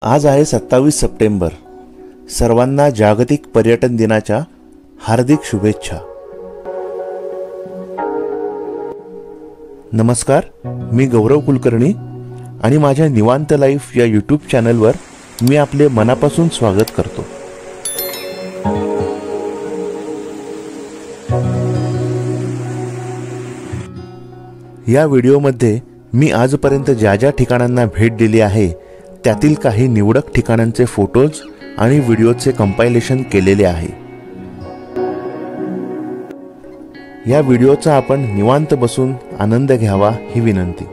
आज आहे 27 सप्टेंबर। सर्वांना जागतिक पर्यटन दिनाच्या हार्दिक शुभेच्छा। नमस्कार, मी गौरव कुलकर्णी आणि माझ्या निवांत लाईफ या यूट्यूब चॅनलवर मी आपले मनापासून स्वागत करतो। या व्हिडिओमध्ये मी आजपर्यंत ज्या ज्या ठिकाणांना भेट दिली आहे त्यातील काही निवडक ठिकाणांचे फोटोज आणि व्हिडिओचे कंपायलेशन केलेले आहे। या व्हिडिओचा आपण निवांत बसून आनंद घ्यावा ही विनंती।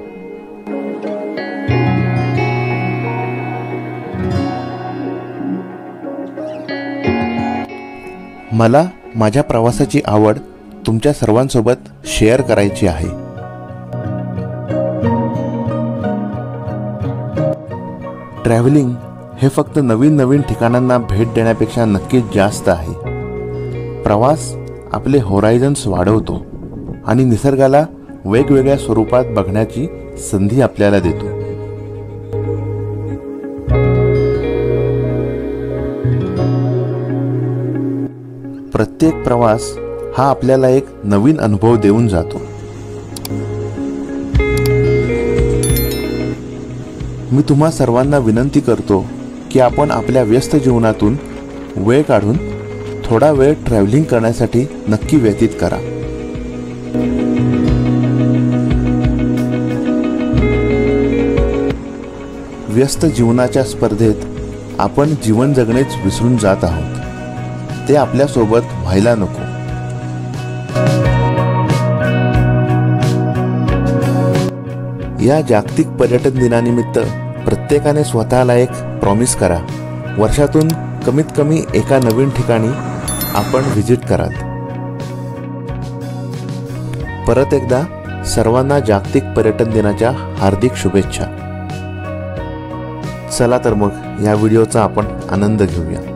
मला माझ्या प्रवासाची आवड तुमच्या सर्वांसोबत शेअर करायची आहे। ट्रॅव्हलिंग हे फक्त नवीन ठिकाणांना भेट देण्यापेक्षा नक्कीच जास्त आहे। प्रवास आपले होरायझन्स वाढवतो आणि निसर्गाला वेगवेगळ्या स्वरूपात बघण्याची संधी आपल्याला देतो। प्रत्येक प्रवास हा आपल्याला एक नवीन अनुभव देऊन जातो। मी तुम्हा सर्वांना विनंती करतो की आपण आपल्या व्यस्त जीवनातून वेळ काढून थोडा वेळ ट्रॅव्हलिंग करण्यासाठी नक्की व्यतीत करा। व्यस्त जीवनाच्या स्पर्धेत आपण जीवन जगणेच विसरून जात आहोत। ते आपल्या सोबत व्हायला नको। या जागतिक पर्यटन दिनानिमित्त प्रत्येकाने स्वतःला एक प्रॉमिस करा, वर्षातून कमीत कमी एका नवीन ठिकाणी आपण व्हिजिट कराल। परत एकदा सर्वांना जागतिक पर्यटन दिनाच्या हार्दिक शुभेच्छा। चला तर मग या व्हिडिओचा आपण आनंद घेऊया।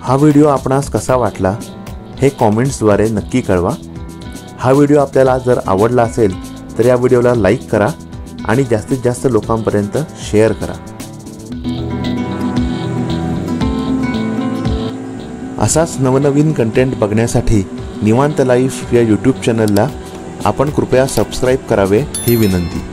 हा व्हिडिओ आपणास कसा वाटला हे कॉमेंट्सद्वारे नक्की कळवा। हा व्हिडिओ आपल्याला जर आवडला असेल तर या व्हिडिओला लाईक करा आणि जास्तीत जास्त लोकांपर्यंत शेअर करा। असाच नवनवीन कंटेंट बघण्यासाठी निवांत लाईफ या यूट्यूब चॅनलला आपण कृपया सबस्क्राईब करावे ही विनंती।